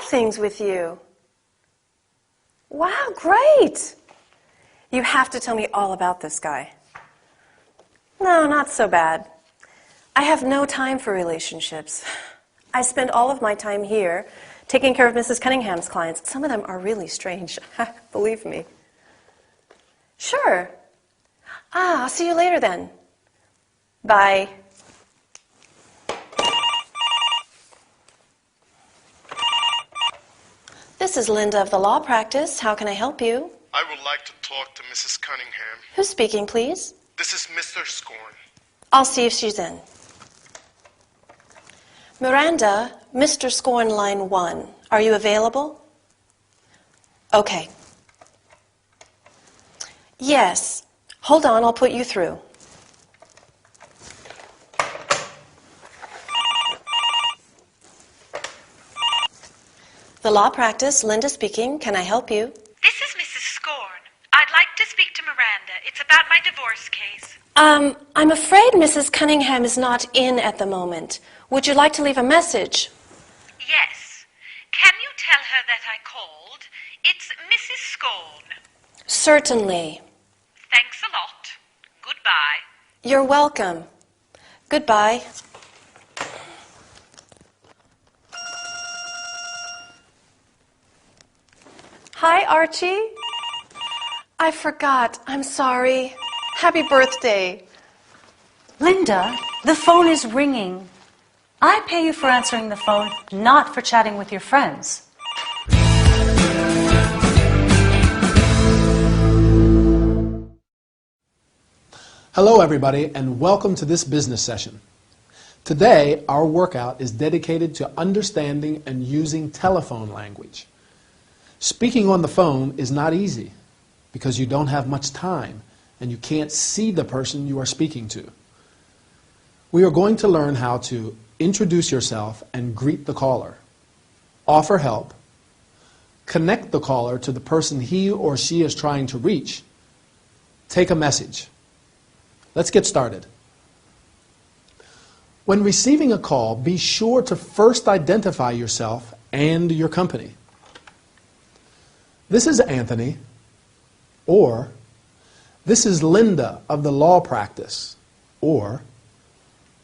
are things with you? Wow, great! You have to tell me all about this guy. No, not so bad. I have no time for relationships. I spend all of my time here taking care of Mrs. Cunningham's clients. Some of them are really strange, believe me. Sure. I'll see you later then. Bye. This is Linda of the law practice. How can I help you? I would like to talk to Mrs. Cunningham. Who's speaking, please? This is Mr. Scorn. I'll see if she's in. Miranda, Mr. Scorn, line 1. Are you available? Okay. Yes. Hold on, I'll put you through. The law practice, Linda speaking. Can I help you? This is Mrs. Scorn. I'd like to speak to Miranda. It's about my divorce case. I'm afraid Mrs. Cunningham is not in at the moment. Would you like to leave a message? Yes. Can you tell her that I called? It's Mrs. Scorn. Certainly. Thanks a lot. Goodbye. You're welcome. Goodbye. Hi, Archie. I forgot. I'm sorry. Happy birthday. Linda, the phone is ringing. I pay you for answering the phone, not for chatting with your friends. Hello everybody, and welcome to this business session. Today, our workout is dedicated to understanding and using telephone language. Speaking on the phone is not easy because you don't have much time and you can't see the person you are speaking to. We are going to learn how to introduce yourself and greet the caller, offer help, connect the caller to the person he or she is trying to reach, take a message. Let's get started. When receiving a call, be sure to first identify yourself and your company. This is Anthony, or this is Linda of the law practice, or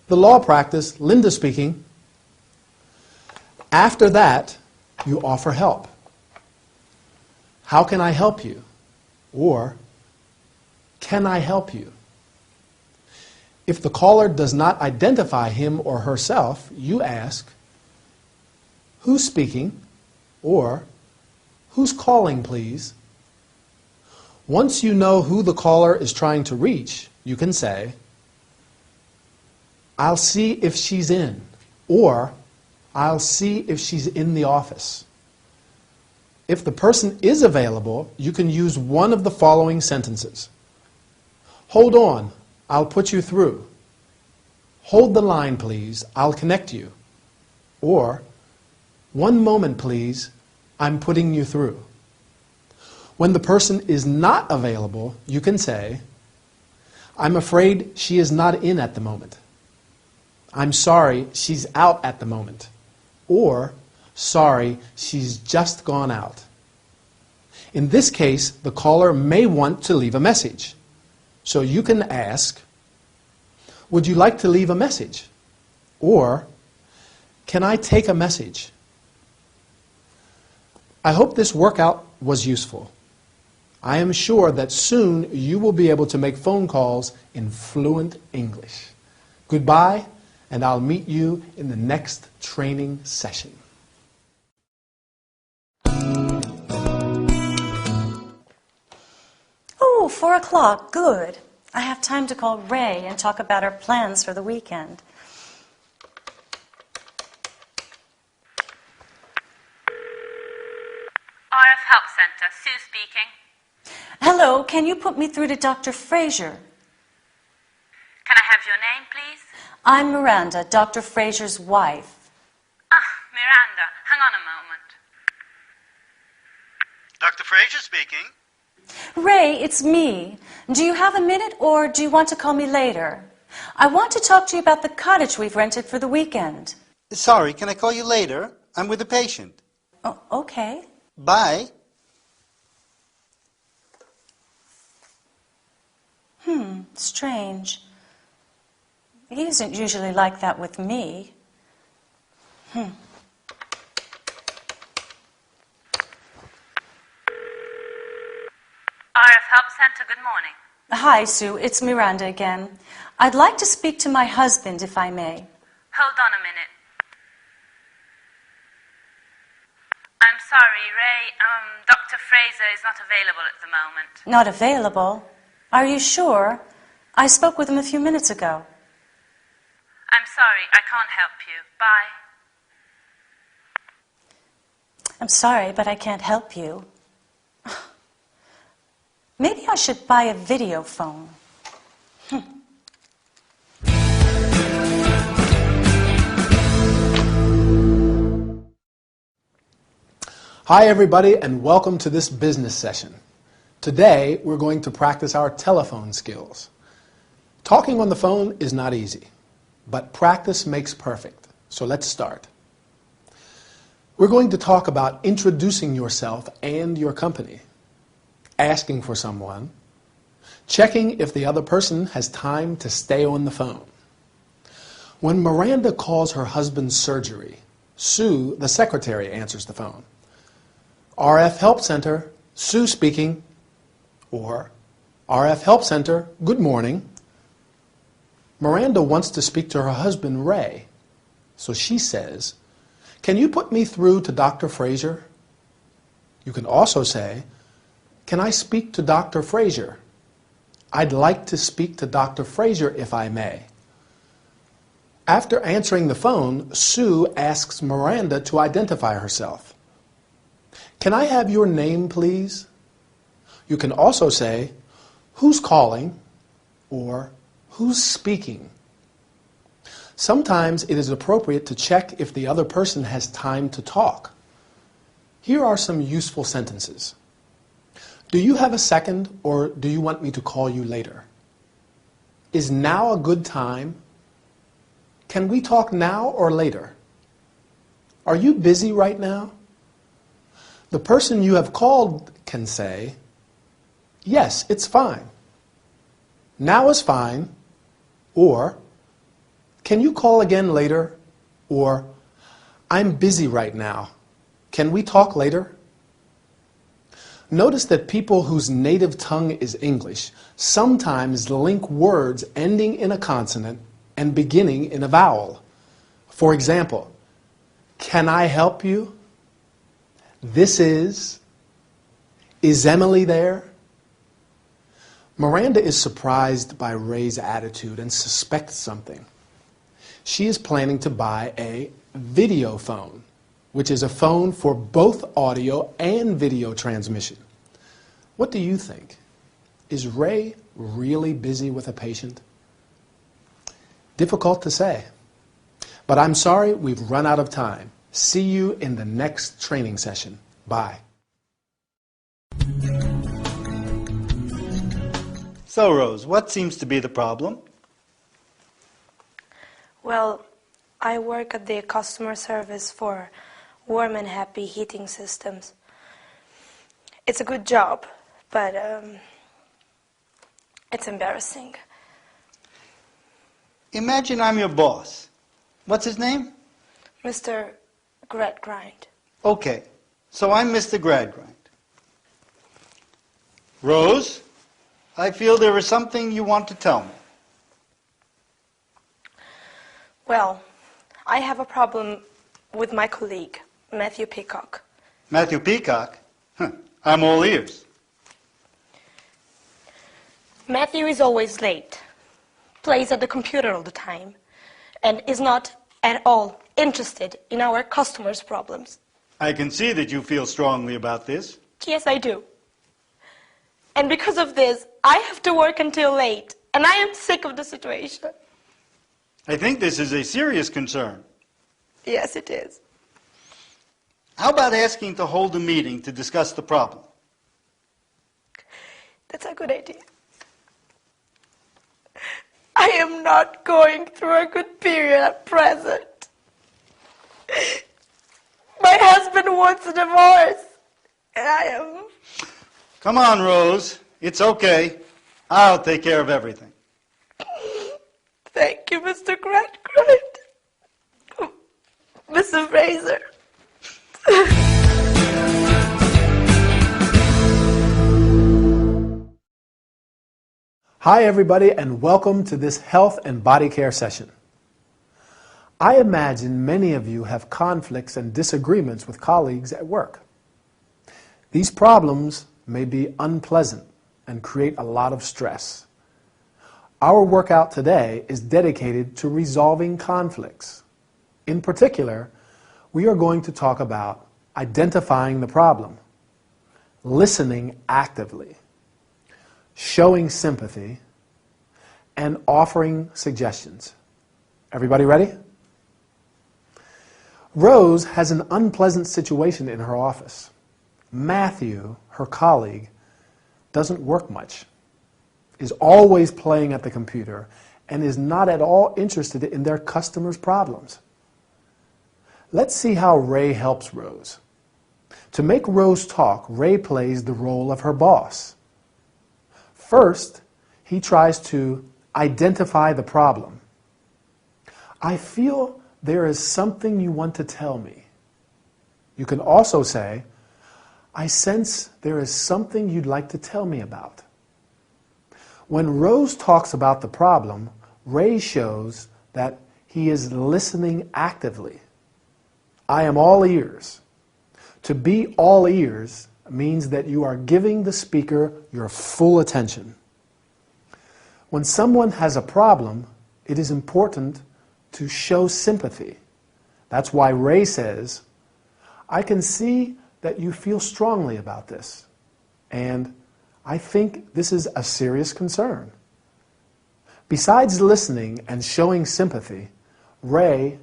the law practice, Linda speaking. After that, you offer help. How can I help you? Or can I help you? If the caller does not identify him or herself, you ask, who's speaking? Or who's calling, please? Once you know who the caller is trying to reach, you can say, I'll see if she's in, or I'll see if she's in the office. If the person is available, you can use one of the following sentences. Hold on, I'll put you through. Hold the line, please, I'll connect you. Or, one moment, please, I'm putting you through. When the person is not available, you can say, I'm afraid she is not in at the moment. I'm sorry, she's out at the moment. Or, sorry, she's just gone out. In this case, the caller may want to leave a message. So you can ask, would you like to leave a message? Or, can I take a message? I hope this workout was useful. I am sure that soon you will be able to make phone calls in fluent English. Goodbye, and I'll meet you in the next training session. Oh, 4 o'clock, good. I have time to call Ray and talk about our plans for the weekend. RF Help Center, Sue speaking. Hello, can you put me through to Dr. Fraser? Can I have your name, please? I'm Miranda, Dr. Fraser's wife. Miranda, hang on a moment. Dr. Fraser speaking. Ray, it's me. Do you have a minute or do you want to call me later? I want to talk to you about the cottage we've rented for the weekend. Sorry, can I call you later? I'm with a patient. Oh, okay. Bye. Strange. He isn't usually like that with me. RF Help Center, good morning. Hi, Sue. It's Miranda again. I'd like to speak to my husband, if I may. Hold on a minute. I'm sorry, Ray. Dr. Fraser is not available at the moment. Not available? Are you sure? I spoke with him a few minutes ago. I'm sorry, I can't help you. Bye. I'm sorry, but I can't help you. Maybe I should buy a video phone. Hi everybody and welcome to this business session. Today we're going to practice our telephone skills. Talking on the phone is not easy, but practice makes perfect. So let's start. We're going to talk about introducing yourself and your company, asking for someone, checking if the other person has time to stay on the phone. When Miranda calls her husband's surgery, Sue, the secretary, answers the phone. RF Help Center, Sue speaking, or RF Help Center, good morning. Miranda wants to speak to her husband, Ray, so she says, can you put me through to Dr. Fraser? You can also say, can I speak to Dr. Fraser? I'd like to speak to Dr. Fraser if I may. After answering the phone, Sue asks Miranda to identify herself. Can I have your name, please? You can also say, who's calling, or who's speaking. Sometimes it is appropriate to check if the other person has time to talk. Here are some useful sentences. Do you have a second, or do you want me to call you later? Is now a good time? Can we talk now or later? Are you busy right now? The person you have called can say, yes, it's fine. Now is fine. Or, can you call again later? Or, I'm busy right now. Can we talk later? Notice that people whose native tongue is English sometimes link words ending in a consonant and beginning in a vowel. For example, can I help you? This is Emily there? Miranda is surprised by Ray's attitude and suspects something. She is planning to buy a video phone, which is a phone for both audio and video transmission. What do you think? Is Ray really busy with a patient? Difficult to say. But I'm sorry, we've run out of time. See you in the next training session. Bye. So, Rose, what seems to be the problem? Well, I work at the customer service for Warm and Happy heating systems. It's a good job, but it's embarrassing. Imagine I'm your boss. What's his name? Mr. Gradgrind. Okay, so I'm Mr. Gradgrind. Rose, I feel there is something you want to tell me. Well, I have a problem with my colleague, Matthew Peacock. Matthew Peacock? Huh, I'm all ears. Matthew is always late, plays at the computer all the time, and is not at all interested in our customers' problems. I can see that you feel strongly about this. Yes, I do. And because of this, I have to work until late, and I am sick of the situation. I think this is a serious concern. Yes, it is. How about asking to hold a meeting to discuss the problem? That's a good idea. I am not going through a good period at present. My husband wants a divorce. And I am... Come on, Rose. It's okay. I'll take care of everything. Thank you, Mr. Gradgrind. Mr. Fraser. Hi everybody, and welcome to this health and body care session. I imagine many of you have conflicts and disagreements with colleagues at work. These problems may be unpleasant and create a lot of stress. Our workout today is dedicated to resolving conflicts. In particular, we are going to talk about identifying the problem, listening actively, showing sympathy, and offering suggestions. Everybody ready? Rose has an unpleasant situation in her office. Matthew, her colleague, doesn't work much, is always playing at the computer, and is not at all interested in their customers' problems. Let's see how Ray helps Rose. To make Rose talk, Ray plays the role of her boss. First, he tries to identify the problem. I feel there is something you want to tell me. You can also say, I sense there is something you'd like to tell me about. When Rose talks about the problem, Ray shows that he is listening actively. I am all ears. To be all ears means that you are giving the speaker your full attention. When someone has a problem, it is important to show sympathy. That's why Ray says, I can see that you feel strongly about this, and I think this is a serious concern. Besides listening and showing sympathy, Ray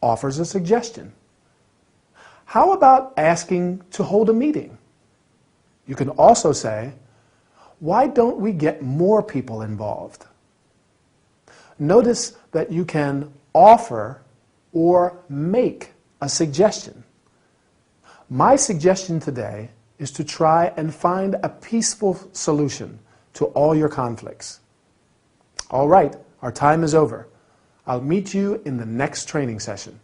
offers a suggestion. How about asking to hold a meeting? You can also say, why don't we get more people involved? Notice that you can offer or make a suggestion. My suggestion today is to try and find a peaceful solution to all your conflicts. All right, our time is over. I'll meet you in the next training session.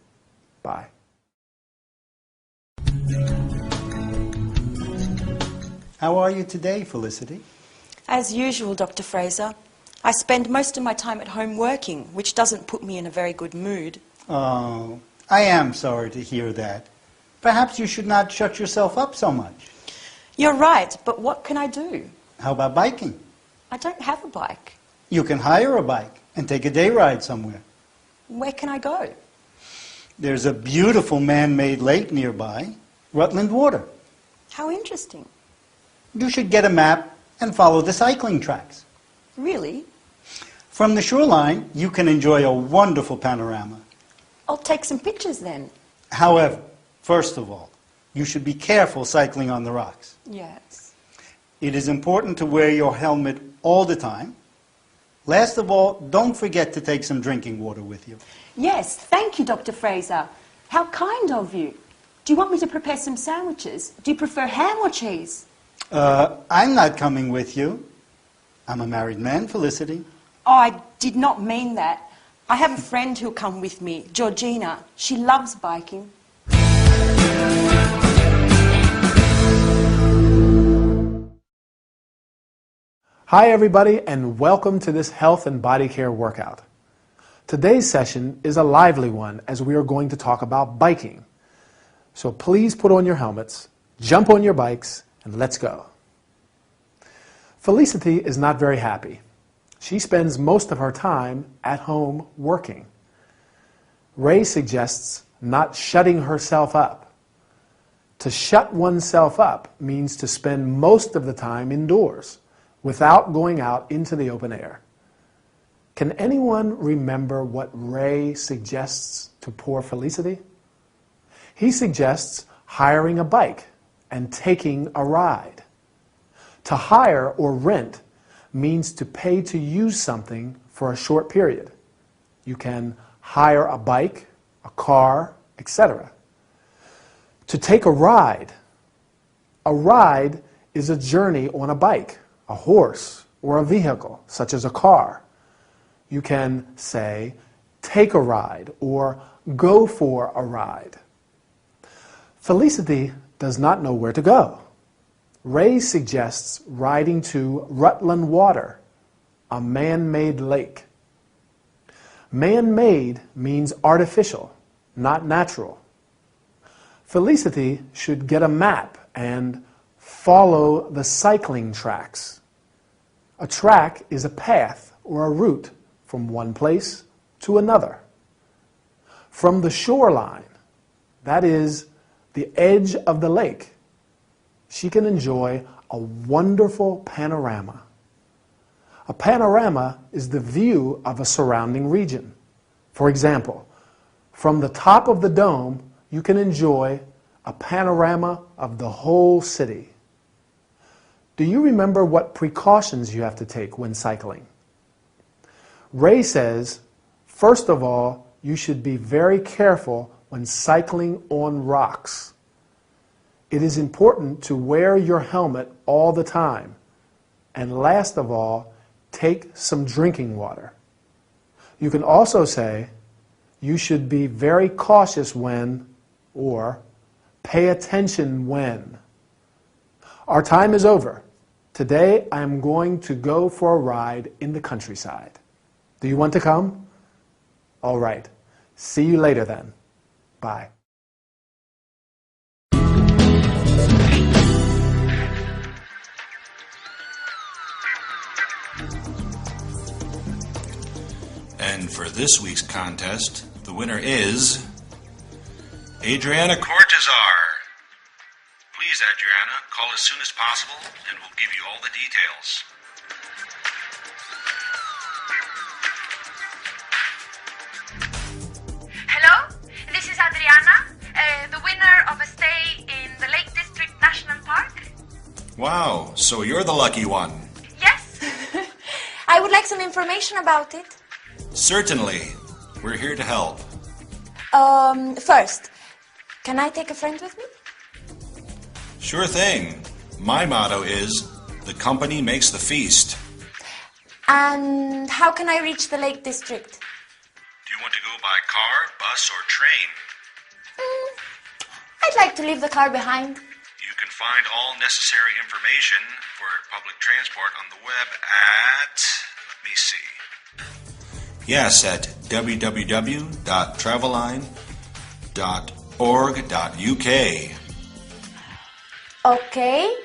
Bye. How are you today, Felicity? As usual, Dr. Fraser. I spend most of my time at home working, which doesn't put me in a very good mood. Oh, I am sorry to hear that. Perhaps you should not shut yourself up so much. You're right, but what can I do? How about biking? I don't have a bike. You can hire a bike and take a day ride somewhere. Where can I go? There's a beautiful man-made lake nearby, Rutland Water. How interesting. You should get a map and follow the cycling tracks. Really? From the shoreline, you can enjoy a wonderful panorama. I'll take some pictures then. However, first of all, you should be careful cycling on the rocks. Yes. It is important to wear your helmet all the time. Last of all, don't forget to take some drinking water with you. Yes, thank you, Dr. Fraser. How kind of you. Do you want me to prepare some sandwiches? Do you prefer ham or cheese? I'm not coming with you. I'm a married man, Felicity. Oh, I did not mean that. I have a friend who'll come with me, Georgina. She loves biking. Hi everybody, and welcome to this health and body care workout. Today's session is a lively one as we are going to talk about biking. So please put on your helmets, jump on your bikes, and let's go. Felicity is not very happy. She spends most of her time at home working. Ray suggests not shutting herself up. To shut oneself up means to spend most of the time indoors, without going out into the open air. Can anyone remember what Ray suggests to poor Felicity? He suggests hiring a bike and taking a ride. To hire or rent means to pay to use something for a short period. You can hire a bike, a car, etc. To take a ride. A ride is a journey on a bike, a horse, or a vehicle, such as a car. You can say, take a ride, or go for a ride. Felicity does not know where to go. Ray suggests riding to Rutland Water, a man-made lake. Man-made means artificial, not natural. Felicity should get a map and follow the cycling tracks. A track is a path or a route from one place to another. From the shoreline, that is, the edge of the lake, she can enjoy a wonderful panorama. A panorama is the view of a surrounding region. For example, from the top of the dome, you can enjoy a panorama of the whole city. Do you remember what precautions you have to take when cycling? Ray says, first of all, you should be very careful when cycling on rocks. It is important to wear your helmet all the time. And last of all, take some drinking water. You can also say, you should be very cautious when, or pay attention when. Our time is over. Today I am going to go for a ride in the countryside. Do you want to come? All right. See you later then. Bye. And for this week's contest, the winner is Adriana Cortazar. Please, Adriana, call as soon as possible and we'll give you all the details. Hello, this is Adriana, the winner of a stay in the Lake District National Park. Wow, so you're the lucky one. Yes. I would like some information about it. Certainly. We're here to help. First, can I take a friend with me? Sure thing. My motto is, the company makes the feast. And how can I reach the Lake District? Do you want to go by car, bus, or train? I'd like to leave the car behind. You can find all necessary information for public transport on the web at, let me see. Yes, at www.traveline.org.uk. Okay,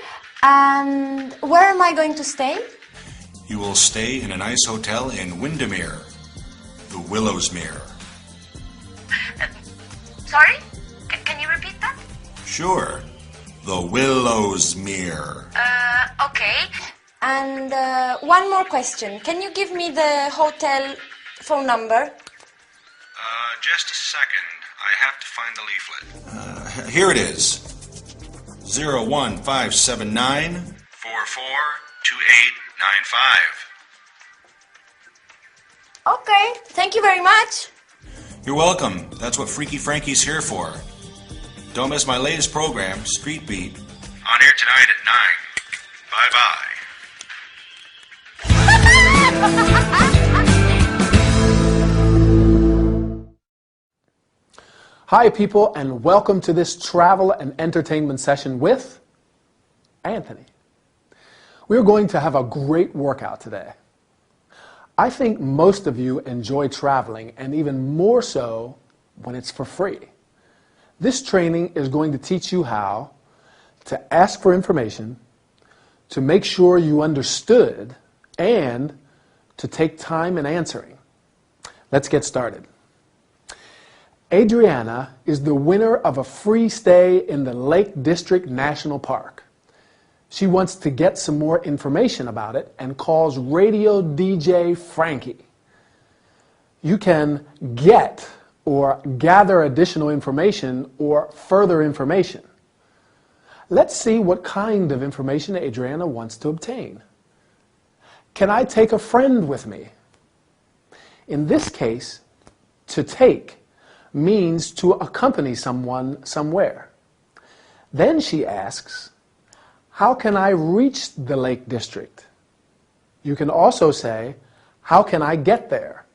and where am I going to stay? You will stay in a nice hotel in Windermere, the Willowsmere. Sorry? Can you repeat that? Sure, the Willowsmere. Okay. And one more question. Can you give me the hotel phone number? Just a second. I have to find the leaflet. Here it is. 01579 442895. Okay, thank you very much. You're welcome. That's what Freaky Frankie's here for. Don't miss my latest program, Street Beat, on air tonight at 9. Bye-bye. Hi people, and welcome to this travel and entertainment session with Anthony. We're going to have a great workout today. I think most of you enjoy traveling, and even more so when it's for free. This training is going to teach you how to ask for information, to make sure you understood, and to take time in answering. Let's get started. Adriana is the winner of a free stay in the Lake District National Park. She wants to get some more information about it and calls radio DJ Frankie. You can get or gather additional information or further information. Let's see what kind of information Adriana wants to obtain. Can I take a friend with me? In this case, to take means to accompany someone somewhere. Then she asks, how can I reach the Lake District? You can also say, how can I get there?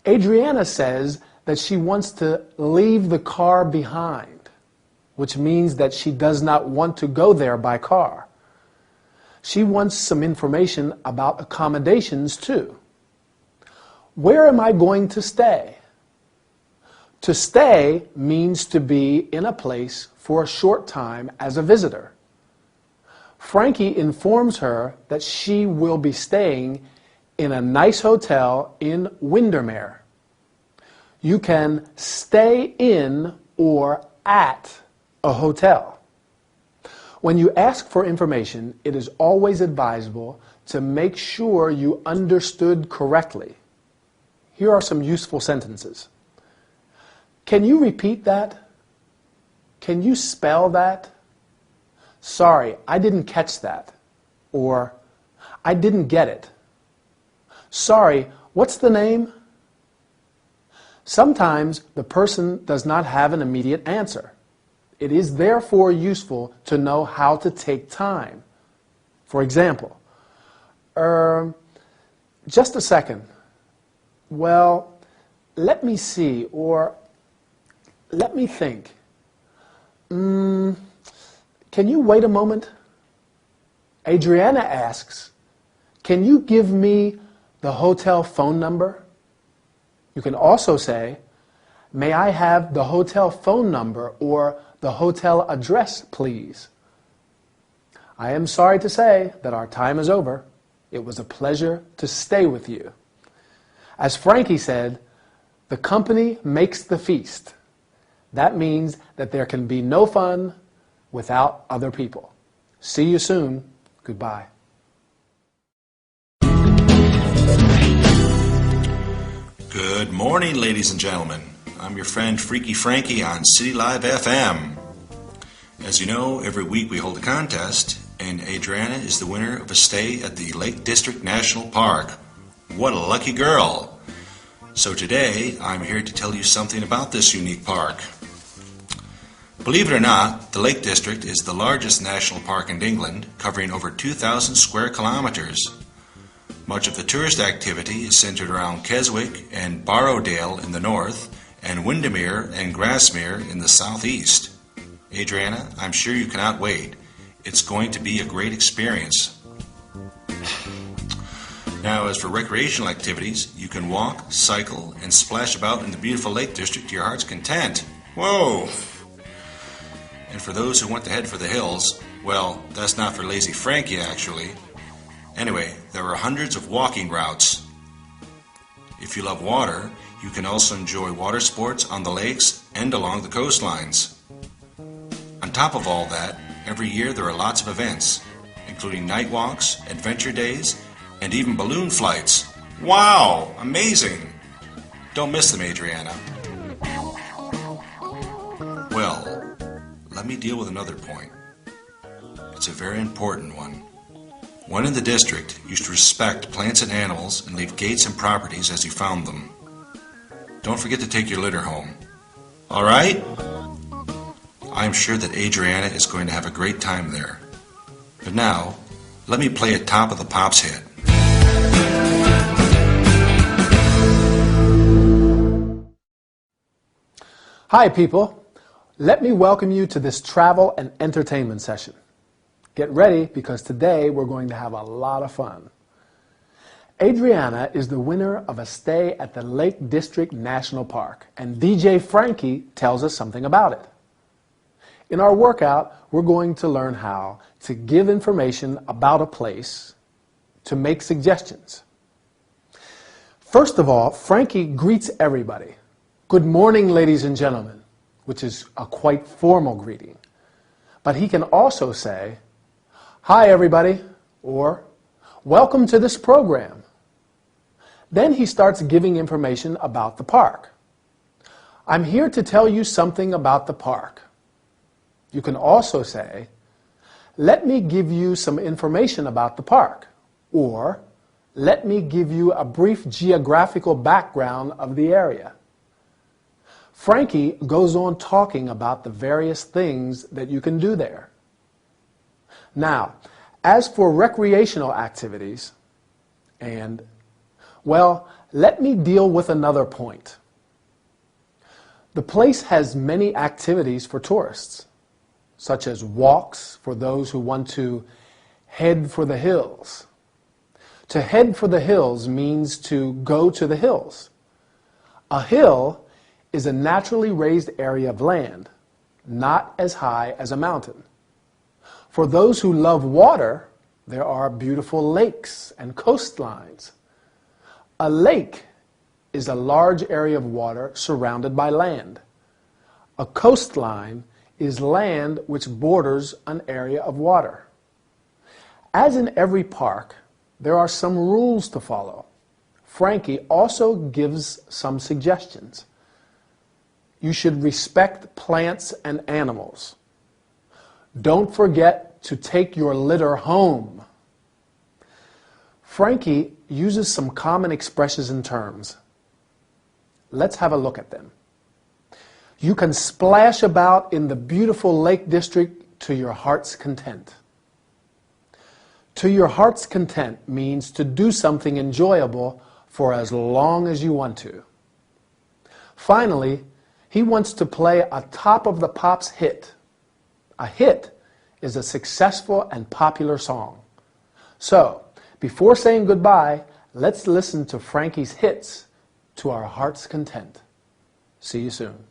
Adriana says that she wants to leave the car behind, which means that she does not want to go there by car. She wants some information about accommodations too. Where am I going to stay? To stay means to be in a place for a short time as a visitor. Frankie informs her that she will be staying in a nice hotel in Windermere. You can stay in or at a hotel. When you ask for information, it is always advisable to make sure you understood correctly. Here are some useful sentences. Can you repeat that? Can you spell that? Sorry, I didn't catch that. Or, I didn't get it. Sorry, what's the name? Sometimes the person does not have an immediate answer. It is therefore useful to know how to take time. For example, just a second. Well, let me see, or let me think. Can you wait a moment? Adriana asks, can you give me the hotel phone number? You can also say, may I have the hotel phone number or the hotel address, please? I am sorry to say that our time is over. It was a pleasure to stay with you. As Frankie said, the company makes the feast. That means that there can be no fun without other people. See you soon. Goodbye. Good morning, ladies and gentlemen. I'm your friend Freaky Frankie on City Live FM. As you know, every week we hold a contest, and Adriana is the winner of a stay at the Lake District National Park. What a lucky girl! So today, I'm here to tell you something about this unique park. Believe it or not, the Lake District is the largest national park in England, covering over 2,000 square kilometers. Much of the tourist activity is centered around Keswick and Borrowdale in the north, and Windermere and Grasmere in the southeast. Adriana, I'm sure you cannot wait. It's going to be a great experience. Now, as for recreational activities, you can walk, cycle, and splash about in the beautiful Lake District to your heart's content. Whoa! And for those who want to head for the hills, well, that's not for lazy Frankie, actually. Anyway, there are hundreds of walking routes. If you love water, you can also enjoy water sports on the lakes and along the coastlines. On top of all that, every year there are lots of events, including night walks, adventure days, and even balloon flights. Wow! Amazing! Don't miss them, Adriana. Well, let me deal with another point. It's a very important one. One in the district, you should respect plants and animals and leave gates and properties as you found them. Don't forget to take your litter home. All right? I'm sure that Adriana is going to have a great time there. But now, let me play a Top of the Pops hit. Hi, people. Let me welcome you to this travel and entertainment session. Get ready, because today we're going to have a lot of fun. Adriana is the winner of a stay at the Lake District National Park, and DJ Frankie tells us something about it. In our workout, we're going to learn how to give information about a place, to make suggestions. First of all, Frankie greets everybody. Good morning, ladies and gentlemen, which is a quite formal greeting. But he can also say, hi, everybody, or welcome to this program. Then he starts giving information about the park. I'm here to tell you something about the park. You can also say, let me give you some information about the park, or let me give you a brief geographical background of the area. Frankie goes on talking about the various things that you can do there. Now, as for recreational activities, well, let me deal with another point. The place has many activities for tourists, such as walks for those who want to head for the hills. To head for the hills means to go to the hills. A hill is a naturally raised area of land, not as high as a mountain. For those who love water, there are beautiful lakes and coastlines. A lake is a large area of water surrounded by land. A coastline is land which borders an area of water. As in every park, there are some rules to follow. Frankie also gives some suggestions. You should respect plants and animals. Don't forget to take your litter home. Frankie uses some common expressions and terms. Let's have a look at them. You can splash about in the beautiful Lake District to your heart's content. To your heart's content means to do something enjoyable for as long as you want to. Finally, he wants to play a Top of the Pops hit. A hit is a successful and popular song. So, before saying goodbye, let's listen to Frankie's hits to our heart's content. See you soon.